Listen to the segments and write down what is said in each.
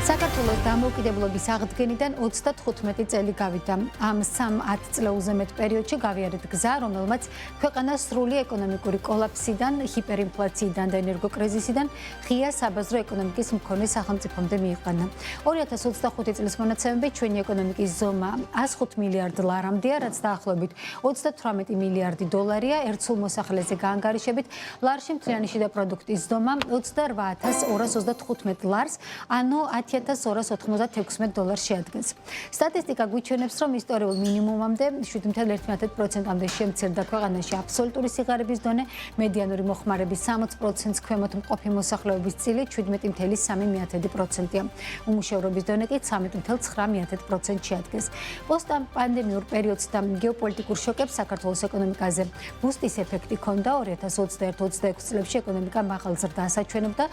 საქართველოს დამოუკიდებლობის აღდგენიდან 35 წელი გავიდა. ამ 3-10 წლეულზე მეტ პერიოდში გავიარეთ გზა, რომელმაც ქვეყანას სრული ეკონომიკური კოლაფსიდან, ჰიპერინფლაციიდან და ენერგოკრიზისიდან ღია საბაზრო ეკონომიკის მქონე სახელმწიფომდე მიიყვანა. 2025 წლის მონაცემებით ჩვენი ეკონომიკის ზომა 105 მილიარდ ლარამდეა, რაც დაახლოებით 38 მილიარდი დოლარია, ერთსულ მოსახლეზე გაანგარიშებით ლარში მთლიანი შიდა პროდუქტის ზომა 28,235 ლარს, ანუ 10,296 დოლარს შეადგენს. სტატისტიკა გვიჩვენებს, რომ ისტორიულ მინიმუმამდე 7,1%-მდე შემცირდა ქვეყანაში აბსოლუტური სიღარიბის დონე, მედიანური მოხმარების 60%-ს ქვემოთ მყოფი მოსახლეობის წილი 17,3%-ია. უმუშევრობის დონე კი 13,9%-ს შეადგენს. პოსტპანდემიურ პერიოდს და გეოპოლიტიკურ შოკებს საქართველოს ეკონომიკაზე ბუსტის ეფექტი ჰქონდა 2021-26 წლებში ეკონომიკა მაღალ ზრდას აჩვენებდა.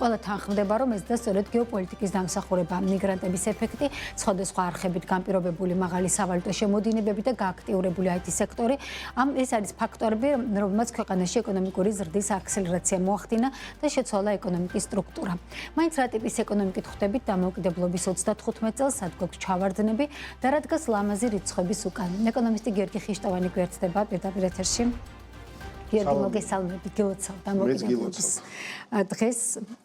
ყველა თანხმდება, რომ ეს და სწორედ გეოპოლიტიკის დამსახურება, მიგრანტების ეფექტი, სხვადასხვა არხებით განპირობებული მაღალი სავალუტო შემოდინებები და გააქტიურებული IT სექტორი, ეს არის ფაქტორები, რომელმაც ქვეყანაში ეკონომიკური ზრდის აქსელერაცია მოახდინა და შეცვალა ეკონომიკის სტრუქტურა. მაინც რა ტიპის ეკონომიკით ხვდებით დამოუკიდებლობის 35 წელს, სად გვაქვს ჩავარდნები და რა დგას ლამაზი რიცხვების უკან. ეკონომისტი გიორგი ხიშტოვანი გვერდდება პირდაპირ ეთერში. გიორგი, მოგესალმები, გილოცავ დამოუკიდებლობის დღეს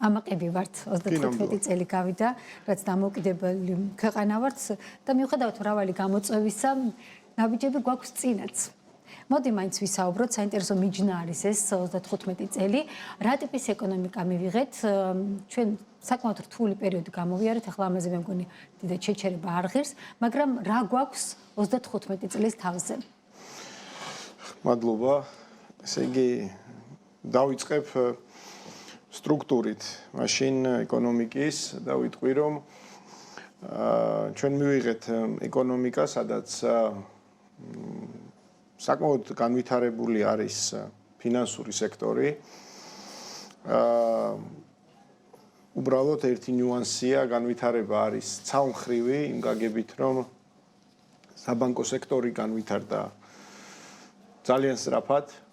ამაყები ვართ 35 წელი გავიდა, რაც დამოუკიდებელი ქვეყანა ვართ და მიუხედავად მრავალი გამოწვევისა, ნაბიჯები გვაქვს წინაც. მოდი მაინც ვისაუბროთ, საინტერესო მიჯნა არის ეს 35 წელი, რა ტიპის ეკონომიკა მივიღეთ, ჩვენ საკმაოდ რთული პერიოდი გამოვიარეთ, ახლა ამაზე მე მგონი დიდად შეჩერება არ ღირს, მაგრამ რა გვაქვს 35 წლის თავზე? მადლობა. ესე იგი, დავიწყებ სტრუქტურით, მაშინ ეკონომიკის და ვიტყვი, რომ ჩვენ მივიღეთ ეკონომიკა, სადაც საკმაოდ განვითარებული არის ფინანსური სექტორი. უბრალოდ ერთი ნიუანსია, განვითარება არის ცალმხრივი, იმ გაგებით, რომ საბანკო სექტორი განვითარდა ძალიან სწრაფად,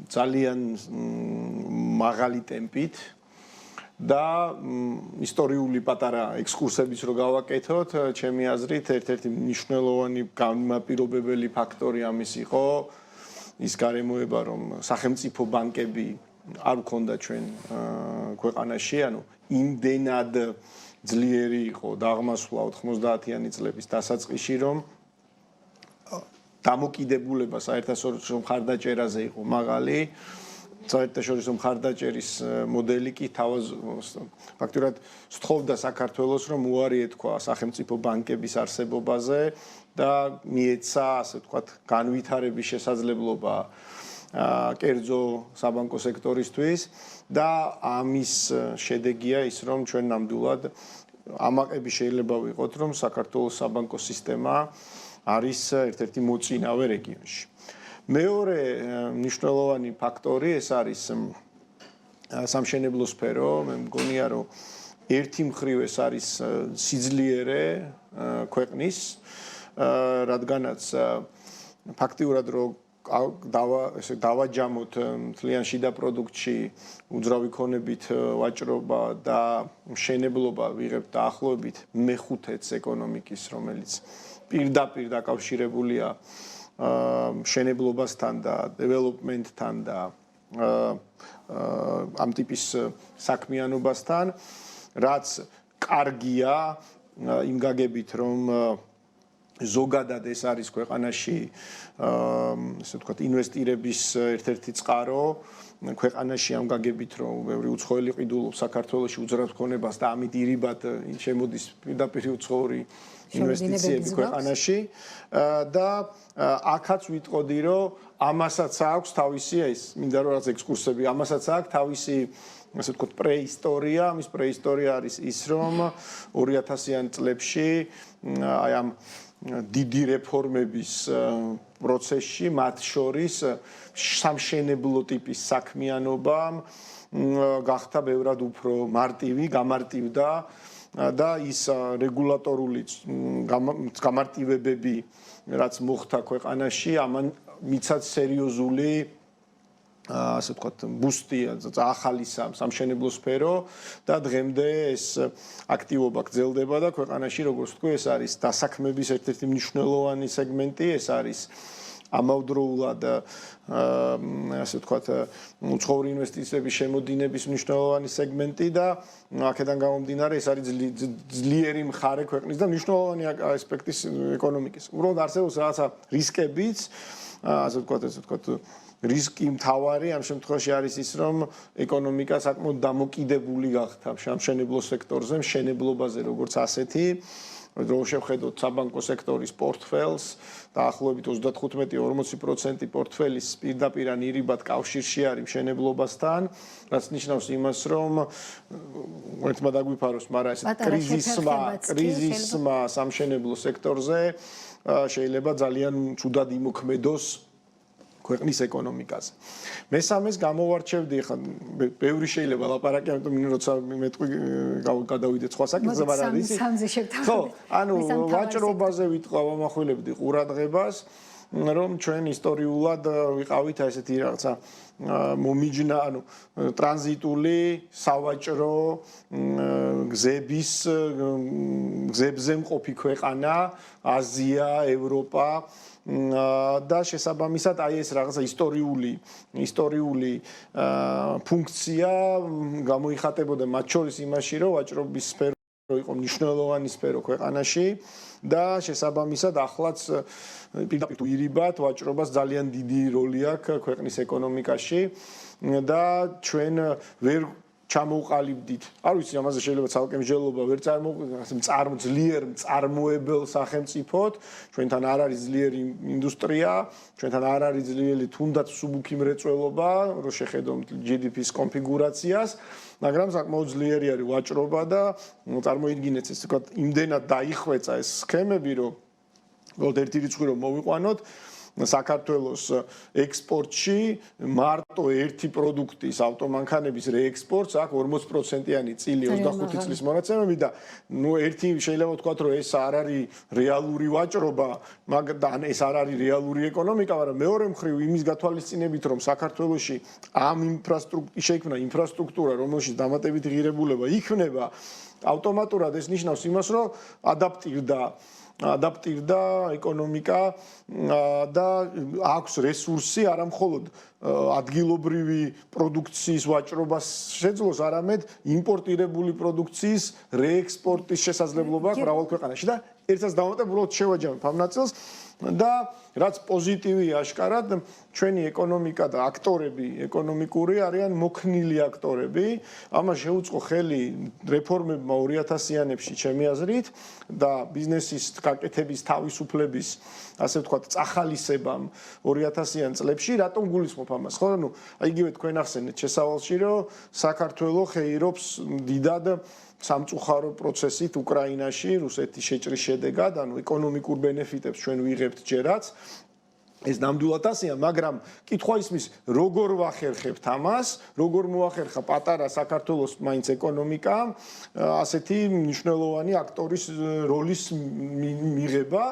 ძალიან მაღალი ტემპით და ისტორიული პატარა ექსკურსებიც რო გავაკეთოთ, ჩემი აზრით, ერთ-ერთი მნიშვნელოვანი განმაპირობებელი ფაქტორი ამის იყო ის გარემოება, რომ სახელმწიფო ბანკები არ გქონდა ჩვენ ქვეყანაში, ანუ იმდენად ძლიერი იყო დაღმასვლა 90-იანი წლების დასაწყისში, რომ დამოკიდებულება საერთაშორისო მხარდაჭერაზე იყო მაღალი. საერთაშორისო მხარდაჭერის მოდელი კი ფაქტურად სთხოვდა საქართველოს, რომ უარი ეთქვა სახელმწიფო ბანკების არსებობაზე და მიეცა, ასე ვთქვათ, განვითარების შესაძლებლობა კერძო საბანკო სექტორისთვის და ამის შედეგია ის, რომ ჩვენ ნამდვილად ამაყები შეიძლება ვიყოთ, რომ საქართველოს საბანკო სისტემა არის ერთ-ერთი მოწინავე რეგიონში. მეორე მნიშვნელოვანი ფაქტორი ეს არის სამშენებლო სფერო, მე მგონია, რომ ერთი მხრივ ეს არის სიძლიერე ქვეყნის, რადგანაც ფაქტიურად რომ დავაჯამოთ მთლიან შიდა პროდუქტში უძრავი ქონებით ვაჭრობა და მშენებლობა ვიღებთ დაახლოებით მეხუთედს ეკონომიკის, რომელიც პირდაპირ დაკავშირებულია მშენებლობასთან და დეველოპმენტთან და ამ ტიპის საქმიანობასთან, რაც კარგია იმ გაგებით, რომ ზოგადად ეს არის ქვეყანაში ესე ვთქვათ ინვესტირების ერთ-ერთი წყარო ქვეყანაში ამ გაგებით, რომ ბევრი უცხოელი ყიდულობს საქართველოში უძრავ ქონებას და ამით ირიბად შემოდის პირდაპირ უცხოური ინვესტიციები ქვეყანაში და აქაც ვიტყოდი, რომ ამასაც აქვს თავისი ეს მინდა რომ რაც ექსკურსები, ამასაც აქვს თავისი ასე ვთქვათ პრეისტორია, ამის პრეისტორია არის ის, რომ 2000-იან წლებში აი ამ დიდი რეფორმების პროცესში, მათ შორის სამშენებლო ტიპის საქმიანობა გახდა ბევრად უფრო მარტივი, გამარტივდა და ის რეგულატორული გამარტივებები, რაც მოხდა ქვეყანაში, ამან მიცად სერიოზული ასე ვთქვათ, ბუსტი, ახალი სამშენებლო სფერო და დღემდე ეს აქტივობა გრძელდება და ქვეყანაში, როგორც ვთქვი, ეს არის დასაქმების ერთ-ერთი მნიშვნელოვანი სეგმენტი, ეს არის ამავდროულად ასე ვთქვათ, უცხოური ინვესტიციების შემოდინების მნიშვნელოვანი სეგმენტი და აქედან გამომდინარე ეს არის ძლიერი მხარე ქვეყნის და მნიშვნელოვანი ასპექტის ეკონომიკის. უბრალოდ არსებობს რაღაცა რისკებიც, ასე ვთქვათ, რისკი მთავარი ამ შემთხვევაში არის ის, რომ ეკონომიკა საკმაოდ დამოკიდებული გახდა სამშენებლო სექტორზე, მშენებლობაზე როგორც ასეთი. რო შევხედოთ საბანკო სექტორის პორტფელს, დაახლოებით 35-40% პორტფელის პირდაპირ ან ირიბად კავშირში არის მშენებლობასთან, რაც ნიშნავს იმას, რომ ერთმა დაგვიფაროს, მაგრამ ეს კრიზისმა სამშენებლო სექტორზე შეიძლება ძალიან ცუდად იმოქმედოს ქვეყნის ეკონომიკაზე. მესამეს გამოვარჩევდი, ხა ბევრი შეიძლება ლაპარაკი, ამიტომ როცა მეტყვი გადავიდეთ სხვა საკითხზე, მაგრამ არის ხო, ანუ ვაჭრობაზე ვიტყავ, ამახვილებდი ყურადღებას, რომ ჩვენ ისტორიულად ვიყავით ესეთი რაღაცა მომიჯნა, ანუ ტრანზიტული სავაჭრო გზებზე მყოფი ქვეყანა, აზია, ევროპა და შესაბამისად აი ეს რაღაცა ისტორიული ფუნქცია გამოიხატებოდა მათ შორის იმაში, რომ ვაჭრობის სფერო იყო მნიშვნელოვანი სფერო ქვეყანაში და შესაბამისად ახლაც პირდაპირ თუ ირიბად ვაჭრობას ძალიან დიდი როლი აქვს ქვეყნის ეკონომიკაში და ჩვენ ვერ ჩამოვყალიბდით. არ ვიცი, ამაზე შეიძლება ცალკე მსჯელობა ვერ წარმოვიდგინოთ, ძლიერ მწარმოებელ სახელმწიფოდ, ჩვენთან არ არის ძლიერი ინდუსტრია, ჩვენთან არ არის ძლიერი თუნდაც მსუბუქი მრეწველობა, რო შეხედოთ GDP-ის კონფიგურაციას, მაგრამ საკმაოდ ძლიერი არის ვაჭრობა და წარმოიდგინეთ, ესე ვთქვათ, იმდენად დაიხვეწა ეს სქემები, რომ უბრალოდ ერთი რიცხვი რომ მოვიყვანოთ, საქართველოს ექსპორტში მარტო ერთი პროდუქტის ავტომანქანების რეექსპორტს აქვს 40%-იანი წილი 25 წლის მონაცემები და ნუ ერთი შეიძლება ვთქვათ, რომ ეს არ არის რეალური ვაჭრობა, მაგრამ ეს არ არის რეალური ეკონომიკა, მაგრამ მეორე მხრივ იმის გათვალისწინებით, რომ საქართველოში ამ შეიქმნა ინფრასტრუქტურა, რომელშიც დამატებითი ღირებულება იქნება, ავტომატურად ეს ნიშნავს იმას, რომ ადაპტირდა ეკონომიკა და აქვს რესურსი არა მხოლოდ ადგილობრივი პროდუქციის ვაჭრობას შეძლოს, არამედ იმპორტირებული პროდუქციის რეექსპორტის შესაძლებლობა აქვს მრავალ ქვეყანაში და ერთსაც დავამატებულად შევაჯამებ ამ ნაწილს და რაც პოზიტივია აშკარად, ჩვენი ეკონომიკა და აქტორები ეკონომიკური არიან მოქნილი აქტორები. ამას შეუწყო ხელი რეფორმებმა 2000-იანებში, ჩემი აზრით, და ბიზნესის გაკეთების თავისუფლების, ასე ვთქვათ, წახალისებამ 2000-იან წლებში. რატომ გულისხმობ ამას? ხო, ანუ იგივე თქვენ ახსენეთ შესავალში, რომ საქართველო ხეირობს დიდად სამწუხარო პროცესით უკრაინაში, რუსეთის შეჭრის შედეგად, ანუ ეკონომიკურ ბენეფიტებს ჩვენ ვიღებთ ჯერაც. ეს ნამდვილად ასეა, მაგრამ კითხვა ისმის, როგორ ვახერხებთ ამას, როგორ მოახერხა პატარა საქართველოს მაინც ეკონომიკამ ასეთი მნიშვნელოვანი აქტორის როლის მიღება,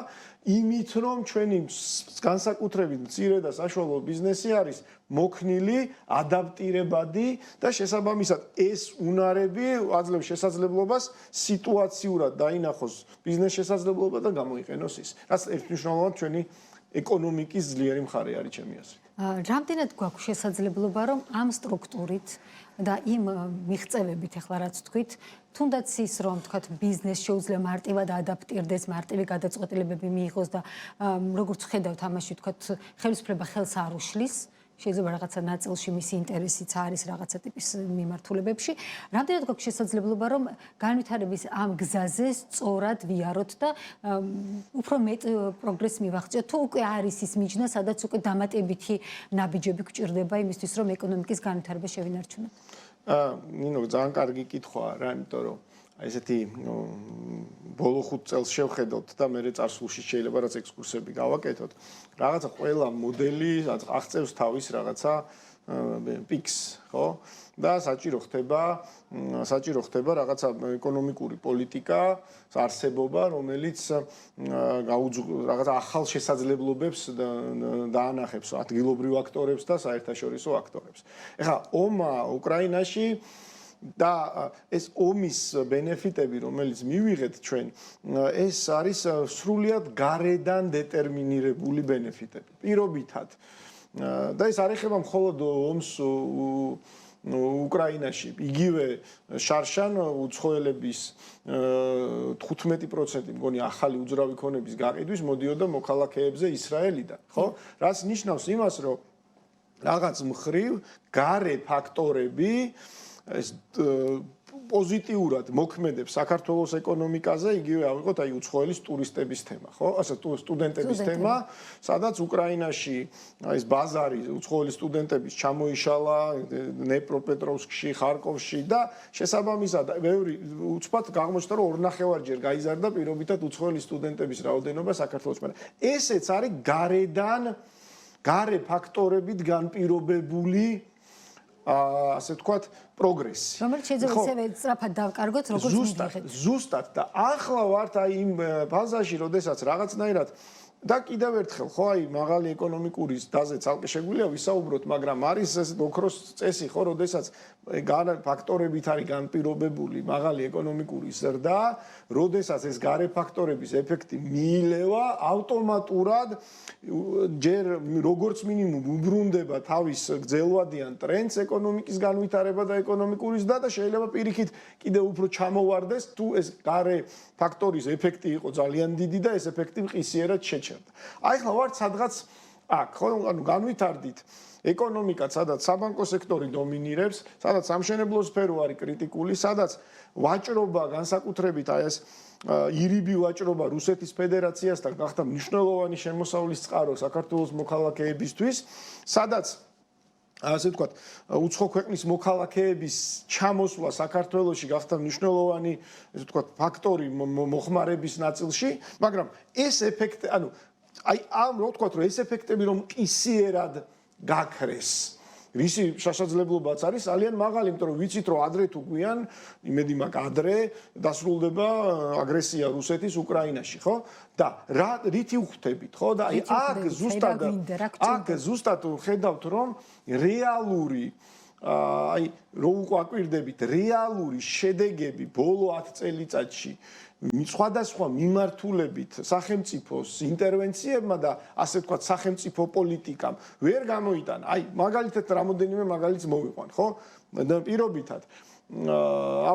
იმით რომ ჩვენი განსაკუთრებით მცირე და საშუალო ბიზნესი არის მოქნილი, ადაპტირებადი და შესაბამისად ეს უნარები აძლევს შესაძლებლობას სიტუაციურად დაინახოს ბიზნეს შესაძლებლობა და გამოიყენოს ის. რაც ერთმნიშვნელოვნად ჩვენი ეკონომიკის ძლიერი მხარე არის ჩემი აზრით. რამდენად გვაქვს შესაძლებლობა, რომ ამ სტრუქტურით და იმ მიღწევებით, ახლა რაც თქვით, თუნდაც ის რომ თქვათ ბიზნეს შეუძლია მარტივად ადაპტირდეს, მარტივი გადაწყვეტილებები მიიღოს და როგორც ხედავთ ამაში თქვათ ხელისუფლება ხელს არ უშლის, შეიძლება რაღაცა ნაწილში მისი ინტერესიც არის რაღაცა ტიპის მიმართულებებში. რამდენად გვაქვს შესაძლებლობა, რომ განვითარების ამ გზაზე სწორად ვიაროთ და უფრო მეტ პროგრესს მივაღწიოთ, თუ უკვე არის ის მიჯნა, სადაც უკვე დამატებითი ნაბიჯები გვჭირდება იმისთვის, რომ ეკონომიკის განვითარება შევინარჩუნოთ? ნინო, ძალიან კარგი კითხვაა რა, იმიტომ რომ ესეთი ბოლო 5 წელს შევხედოთ და მე წარსულში შეიძლება რაც ექსკურსები გავაკეთოთ. რაღაცა ყველა მოდელი აღწევს თავის რაღაცა პიკს, ხო? და საჭირო ხდება რაღაცა ეკონომიკური პოლიტიკა, არსებობა, რომელიც რაღაცა ახალ შესაძლებლობებს დაანახებს ადგილობრივ აქტორებს და საერთაშორისო აქტორებს. ეხლა ომა უკრაინაში და ეს ომის ბენეფიტები, რომელიც მივიღეთ ჩვენ, ეს არის სრულიად გარედან დეტერმინირებული ბენეფიტები. პირობითად. და ეს არ ეხება მხოლოდ ომს უკრაინაში. იგივე შარშან უცხოელების 15% მგონი ახალი უძრავი ქონების გაყიდვის მოდიოდა მოქალაქეებზე ისრაელიდან, ხო? რაც ნიშნავს იმას, რომ რაღაც მხრივ გარე ფაქტორები ეს პოზიტიურად მოქმედებს საქართველოს ეკონომიკაზე, იგივე ავიღოთ აი უცხოელის ტურისტების თემა, ხო? ასე სტუდენტების თემა, სადაც უკრაინაში ეს ბაზარი უცხოელი სტუდენტების ჩამოიშალა დნეპროპეტროვსკში, ხარკოვში და შესაბამისად ბევრი უცბად აღმოჩნდა, რომ 2.5-ჯერ გაიზარდა პირობითად უცხოელი სტუდენტების რაოდენობა საქართველოში, მაგრამ ესეც არის გარე ფაქტორებით განპირობებული ასე ვთქვათ, პროგრესი. რომელიც შეიძლება ისევე სწრაფად დავკარგოთ, როგორც მივიღეთ. ზუსტად და ახლა ვართ აი იმ ფაზაში, როდესაც რაღაცნაირად და კიდევ ერთხელ, ხო, აი მაღალი ეკონომიკური დაზე ცალკე შეგვიძლია ვისაუბროთ, მაგრამ არის ეს ოქროს წესი, ხო, როდესაც ფაქტორებით არის განპირობებული მაღალი ეკონომიკური ზრდა, როდესაც ეს გარე ფაქტორების ეფექტი მიილევა, ავტომატურად ჯერ როგორც მინიმუმ უბრუნდება თავის გრძელვადიან ტრენდს ეკონომიკის განვითარება და ეკონომიკური ზრდა და შეიძლება პირიქით კიდევ უფრო ჩამოვარდეს, თუ ეს გარე ფაქტორის ეფექტი იყო ძალიან დიდი და ეს ეფექტი მყისიერად შეჩერდა. აი ახლა ვართ სადღაც აქ, ხო, ანუ განვითარდით ეკონომიკა, სადაც საბანკო სექტორი დომინირებს, სადაც სამშენებლო სფერო არის კრიტიკული, სადაც ვაჭრობა განსაკუთრებით აი ეს ირიბი ვაჭრობა რუსეთის ფედერაციასთან გახდა მნიშვნელოვანი შემოსავლის წყარო საქართველოს მოქალაქეებისთვის, სადაც ასე ვთქვათ, უცხო ქვეყნის მოქალაქეების ჩამოსვლა საქართველოში გახდა მნიშვნელოვანი, ესე ვთქვათ, ფაქტორი მოხმარების ნაწილში, მაგრამ ეს ეფექტი, ანუ აი ამ რო ვთქვათ, რომ ეს ეფექტები რომ მყისიერად გაქრეს. რისი შესაძლებლობაც არის ძალიან მაღალი, იმიტომ რომ ვიცით რომ ადრე თუ გვიან, იმედი მაქვს ადრე დასრულდება აგრესია რუსეთის უკრაინაში, ხო? და რითი ვხვდებით, ხო? და აი აქ ზუსტად ხედავთ რომ რეალური აი რო უყვაკვირდებით რეალური შედეგები ბოლო 10 წელიწადში სხვადასხვა მიმართულებით სახელმწიფოს ინტერვენციებმა და ასე ვთქვათ სახელმწიფო პოლიტიკამ ვერ გამოიტანა. აი მაგალითად რამოდენიმე მაგალითს მოვიყვან, ხო? და პირობითად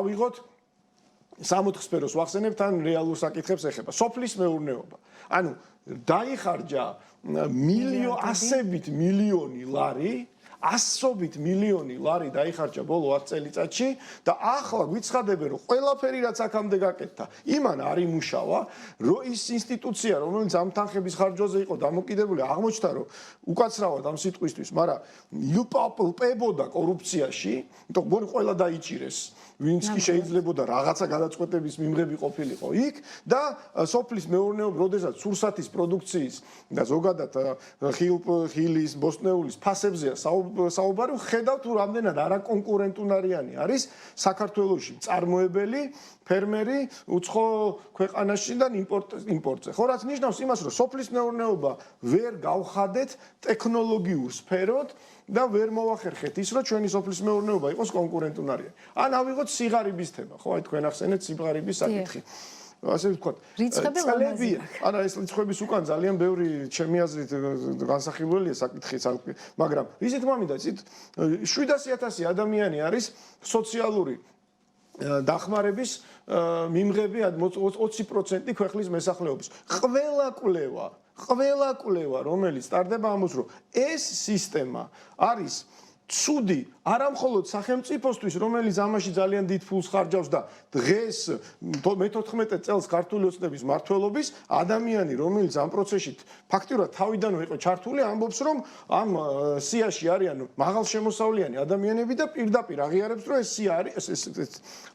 ავიღოთ 60 სფეროს ვახსენებთ, ან რეალურ საკითხებს ეხება. სოფლის მეურნეობა. ანუ დაიხარჯა ასობით მილიონი ლარი, ასობით მილიონი ლარი დაიხარჯა ბოლო 10 წელიწადში და ახლა გვიცხადებენ რომ ყველაფერი რაც აქამდე გაკეთდა იმან არ იმუშავა, რომ ის ინსტიტუცია რომელიც ამ თანხების ხარჯვაზე იყო დამოკიდებული აღმოჩნდა რომ უკაცრავად ამ სიტყვისთვის, მაგრამ ილპაპლპებოდა კორუფციაში, იმიტომ რომ ყველა დაიჭირეს ვინც კი შეიძლებოდა რაღაცა გადაწყვეტების მიმღები ყოფილიყო იქ და სოფლის მეურნეობა, როდესაც სურსათის პროდუქციის და ზოგადად ხილის, ბოსტნეულის ფასებზეა საუბარი, ხედავთ თუ რამდენად არაკონკურენტუნარიანი არის საქართველოში მწარმოებელი ფერმერი უცხო ქვეყანაშიდან იმპორტზე. ხო, რაც ნიშნავს იმას, რომ სოფლის მეურნეობა ვერ გავხადეთ ტექნოლოგიურ სფეროდ და ვერ მოახერხეთ ის, რომ ჩვენი სოფლის მეურნეობა იყოს კონკურენტუნარიანი. ან ავიღოთ სიღარიბის თემა, ხო, აი თქვენ ახსენეთ სიღარიბის საკითხი. ასე ვთქვათ, წლებია, არა ეს რიცხვების უკან ძალიან ბევრი ჩემი აზრით განსახილველია საკითხი, მაგრამ ისეთ მომიდა, ისეთ 700,000 ადამიანი არის სოციალური დახმარების მიმღები 20% ქვეყნის მოსახლეობის. ყველა კვლევა, რომელიც სტარდება ამბობს, რომ ეს სისტემა არის ცუდი არა მხოლოდ სახელმწიფოსთვის, რომელიც ამაში ძალიან დიდ ფულს ხარჯავს და დღეს მე-14 წელს ქართული ოცნების მმართველობის ადამიანი, რომელიც ამ პროცესში ფაქტიურად თავიდანვე იყო ჩართული, ამბობს, რომ ამ სიაში არიან მაღალშემოსავლიანი ადამიანები და პირდაპირ აღიარებს, რომ ეს სია არის ეს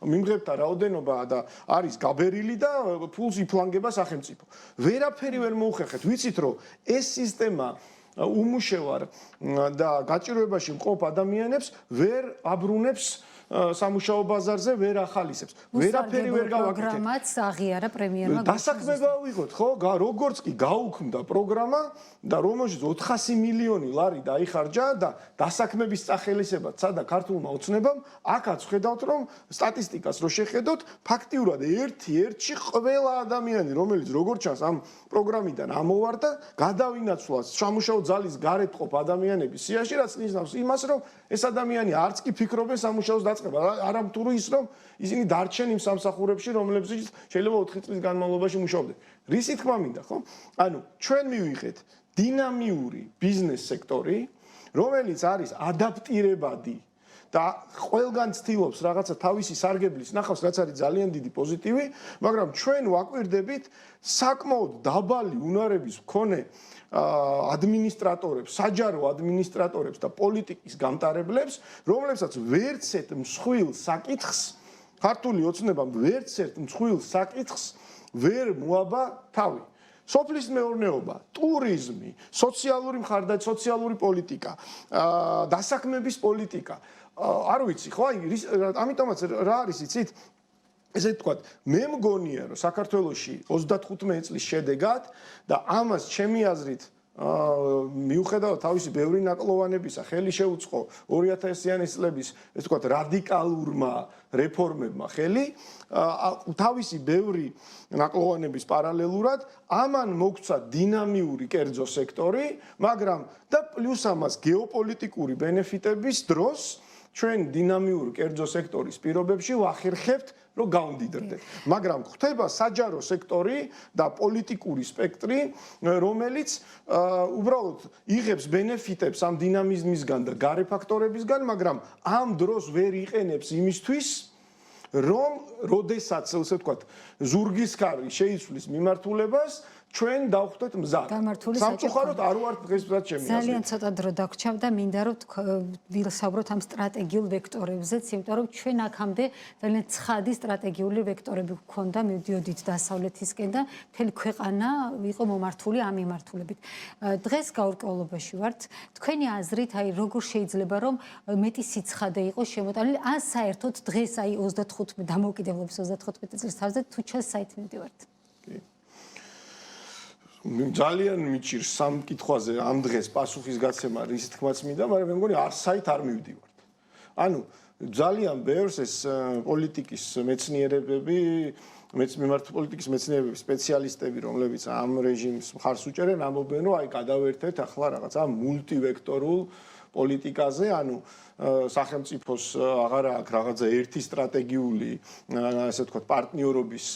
მიმღებთა რაოდენობა და არის გაბერილი და ფულს იფლანგება სახელმწიფო. ვერაფერი ვერ მოუხერხეთ. ვიცით, რომ ეს სისტემა უმუშევარ და გაჭირვებაში მყოფ ადამიანებს ვერ აბრუნებს სამუშაო ბაზარზე, ვერ ახალისებს. ვერაფერი ვერ გავაკეთეთ. პროგრამაც აღიარა პრემიერმა. დასაქმება ვიღოთ, ხო? როგორც კი გაუქმდა პროგრამა და რომელშიც 400 მილიონი ლარი დაიხარჯა და დასაქმების სახელისებად სადა ქართულმა ოცნებამ, აქაც ხედავთ, რომ სტატისტიკას რო შეხედოთ, ფაქტიურად ერთ-ერთში ყველა ადამიანი, რომელიც როგორც ჩანს ამ პროგრამიდან ამოვარდა, გადავინაცვლა სამუშაო ძალის გარეთ ყოფ ადამიანების სიაში, რაც ნიშნავს იმას, რომ ეს ადამიანი არც კი ფიქრობენ სამუშაოს დაწყება, არამტურო ის, რომ ისინი დარჩენ იმ სამსახურებში, რომლებზეც შეიძლება 4 წლის განმავლობაში მუშაობდნენ. რისი თქმა მინდა, ხო? ანუ ჩვენ მივიღეთ დინამიური ბიზნეს სექტორი, რომელიც არის ადაპტირებადი და ყველგან ცდილობს რაღაცა თავისი სარგებლის ნახავს, რაც არის ძალიან დიდი პოზიტივი, მაგრამ ჩვენ ვაკვირდებით საკმაოდ დაბალი უნარების მქონე ადმინისტრატორებს, საჯარო ადმინისტრატორებს და პოლიტიკის გამტარებლებს, რომლებსაც ვერცერთ მსხვილ საკითხს, ქართული ოცნებამ ვერცერთ მსხვილ საკითხს ვერ მოაბა თავი. სოფლის მეურნეობა, ტურიზმი, სოციალური მხარდაჭერა, სოციალური პოლიტიკა, დასაქმების პოლიტიკა. არ ვიცი, ხო, ამიტომაც რა არის იცით? ესე ვთქვათ, მე მგონია, რომ საქართველოში 35 წლის შედეგად და ამას ჩემი აზრით მიუხედავად თავისი ბევრი ნაკლოვანებისა, ხელი შეუწყო 2000-იანი წლების, ესე ვთქვათ, რადიკალურმა რეფორმებმა ხელი, თავისი ბევრი ნაკლოვანების პარალელურად ამან მოგცა დინამიური კერძო სექტორი, მაგრამ და პლუს ამას გეოპოლიტიკური ბენეფიტების დროს ჩვენ დინამიური კერძო სექტორის პირობებში ვახერხებთ, რომ გავდიდრდეთ. მაგრამ ხდება საჯარო სექტორი და პოლიტიკური სპექტრი, რომელიც უბრალოდ იღებს ბენეფიტებს ამ დინამიზმისგან და გარე ფაქტორებისგან, მაგრამ ამ დროს ვერ იყენებს იმისთვის, რომ როდესაც, ასე ვთქვათ, ზურგის ქარი შეიცვლის მიმართულებას, ჩვენ დავხვდეთ მზად. სამწუხაროდ არ ვართ დღესაც ჩემი აზრით. ძალიან ცოტა დრო დაგვრჩა და მინდა რომ ვილსაუბროთ ამ სტრატეგიულ ვექტორებზეც, იმიტომ რომ ჩვენ აქამდე ძალიან ცხადი სტრატეგიული ვექტორები გვქონდა, მივდიოდით დასავლეთისკენ და მთელი ქვეყანა იყო მომართული ამ მიმართულებით. დღეს გაურკვევლობაში ვართ. თქვენი აზრით, აი როგორ შეიძლება რომ მეტი სიცხადე იყოს შემოტანილი, ან საერთოდ დღეს აი 35 დამოუკიდებლობის 35 წლის თავზე თუ ჩას საით მივდივართ? ძალიან მიჭირს სამ კითხვაზე ამ დღეს პასუხის გაცემა, რის თქმაც მინდა, მაგრამ მე მგონი არ საით არ მივდივართ. ანუ ძალიან ბევრს ეს პოლიტიკის მეცნიერებები, პოლიტიკის მეცნიერების სპეციალისტები, რომლებიც ამ რეჟიმს მხარს უჭერენ, ამბობენ, რომ აი გადავერთეთ ახლა რაღაცა მულტივექტორულ პოლიტიკაზე, ანუ სახელმწიფოს აღარა აქვს რაღაცა ერთი სტრატეგიული, ასე ვთქვათ, პარტნიორობის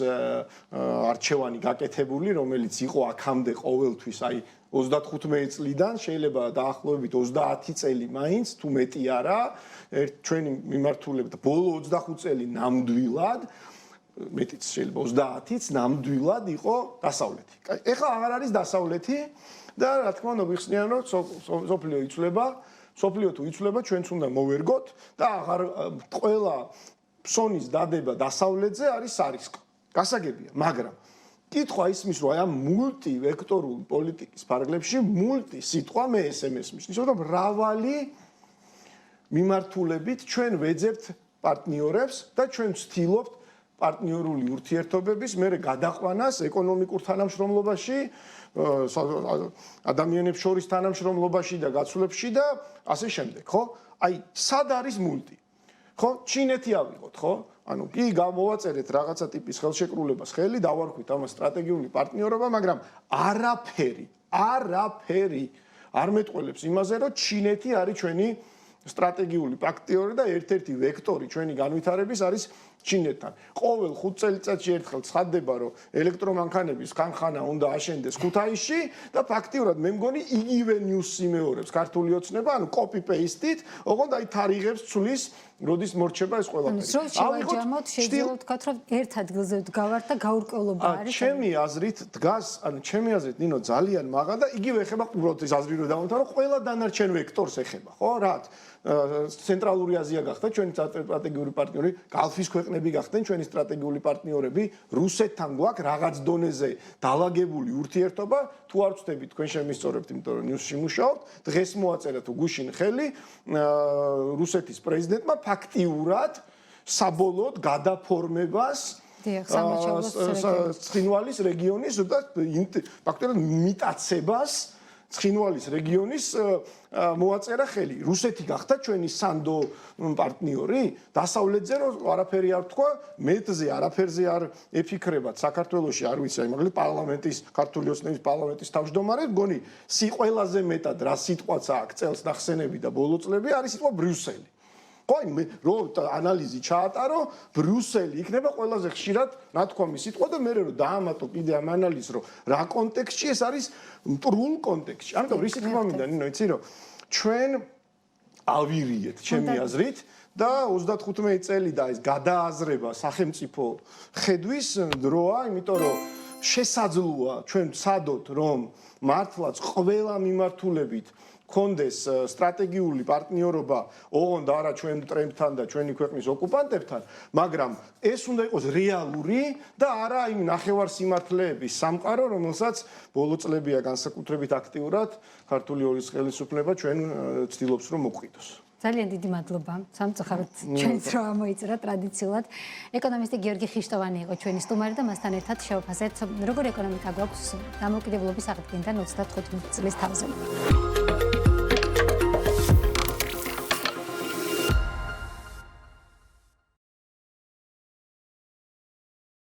არჩევანი გაკეთებული, რომელიც იყო აქამდე ყოველთვის, აი 35 წლიდან, შეიძლება დაახლოებით 30 წელი მაინც, თუ მეტი არა, ჩვენი მიმართულებით ბოლო 25 წელი ნამდვილად, მეტიც შეიძლება 30-იც ნამდვილად იყო დასავლეთი. ეხლა აღარ არის დასავლეთი და რა თქმა უნდა გვიხსნიან, რომ სოფლიო იცვლება, სოფლიო თუ იცვლება, ჩვენც უნდა მოვერგოთ და აღარ ყველა ფსონის დადება დასავლეთზე არის სარისკო. გასაგებია, მაგრამ კითხვა ისმის, რომ აი ამ მულტივექტორული პოლიტიკის ფარგლებში მულტი სიტყვა მე ესე მესმის, ისე რომ მრავალი მიმართულებით ჩვენ ვეძებთ პარტნიორებს და ჩვენ ვცდილობთ პარტნიორული ურთიერთობების მერე გადაყვანას ეკონომიკურ თანამშრომლობაში, ადამიანებს შორის თანამშრომლობაში და გაცვლებში და ასე შემდეგ, ხო? აი, სად არის მულტი? ხო? ჩინეთი ავიღოთ, ხო? ანუ კი გამოვაწერეთ რაღაცა ტიპის ხელშეკრულებას ხელი, დავარქვით ამას სტრატეგიული პარტნიორობა, მაგრამ არაფერი არ მეტყველებს იმაზე, რომ ჩინეთი არის ჩვენი სტრატეგიული პარტნიორი და ერთ-ერთი ვექტორი ჩვენი განვითარების არის ჩინეთთან. ყოველ 5 წელიწადში ერთხელ ცხადდება, რომ ელექტრომანქანების ხანხანა უნდა აშენდეს ქუთაისში და ფაქტიურად მე მგონი იგივე ნიუსს იმეორებს ქართული ოცნება, ანუ copy-paste-ით, ოღონდ აი თარიღებს ცვლის, როდის მორჩება ეს ყველაფერი. ავიღოთ, შეიძლება ვთქვათ, რომ ერთ ადგილზე ვდგავართ და გაურკვევლობა არის. ჩემი აზრით დგას, ანუ ჩემი აზრით ნინო ძალიან მაღლა და იგივე ეხება უბრალოდ ეს აზრი რომ დავამთავრო, ყველა დანარჩენ ვექტორს ეხება, ხო? რა? ცენტრალური აზია გახდა ჩვენი სტრატეგიული პარტნიორი, გალფის ქვეყნები გახდნენ ჩვენი სტრატეგიული პარტნიორები, რუსეთთან გვაქვს რაღაც დონეზე დაალაგებული ურთიერთობა, თუ არ ვწდებით თქვენ შემისწორებთ, იმიტომ რომ ნიუსში მუშაობთ, დღეს მოაწერა თუ გუშინ ხელი რუსეთის პრეზიდენტმა ფაქტიურად საბოლოოდ გადაფორმებას ცხინვალის რეგიონის და ფაქტობრივად მიტაცებას ცხინვალის რეგიონის მოაწერა ხელი. რუსეთი გახდა ჩვენი სანდო პარტნიორი, დასავლეთზე რომ არაფერი არ თქვა, მეტზე არაფერზე არ ეფიქრებათ საქართველოში, არ ვიცი, აი მაგალითად პარლამენტის, ქართული ოცნების პარლამენტის თავმჯდომარე, მგონი ყველაზე მეტად რა სიტყვაც აქვს წელს ნახსენები და ბოლო წლები არის სიტყვა ბრიუსელი. ხო, რომ ანალიზი ჩაატარო, ბრიუსელი იქნება ყველაზე ხშირად ნათქვამი სიტყვა და მე რომ დაამატო კიდე ამ ანალიზს, რომ რა კონტექსტში ეს არის მტრულ კონტექსტში. ამიტომ რის თქმა უნდა, ნინო, იცი რომ ჩვენ ავირიეთ ჩემი აზრით და 35 წელი და ეს გადააზრება სახელმწიფო ხედვის დროა, იმიტომ რომ შესაძლოა ჩვენ ვცადოთ, რომ მართლაც ყველა მიმართულებით კონდეს სტრატეგიული პარტნიორობა ოღონდ არა ჩვენ ტრემპთან და ჩვენი ქვეყნის ოკუპანტებთან, მაგრამ ეს უნდა იყოს რეალური და არა იმ ნახევარსიმართლეების სამყარო, რომელსაც ბოლო წლებია განსაკუთრებით აქტიურად ქართული ორის ხელისუფლება ჩვენ ცდილობს რომ მოყიდოს. ძალიან დიდი მადლობა. სამწუხაროდ ჩვენც რო ამოიწურა ტრადიციულად. ეკონომისტი გიორგი ხიშტოვანი იყო ჩვენი სტუმარი და მასთან ერთად შევაფასეთ როგორ ეკონომიკა გვაქვს დამოუკიდებლობის აღდგენიდან 35 წლის თავზე.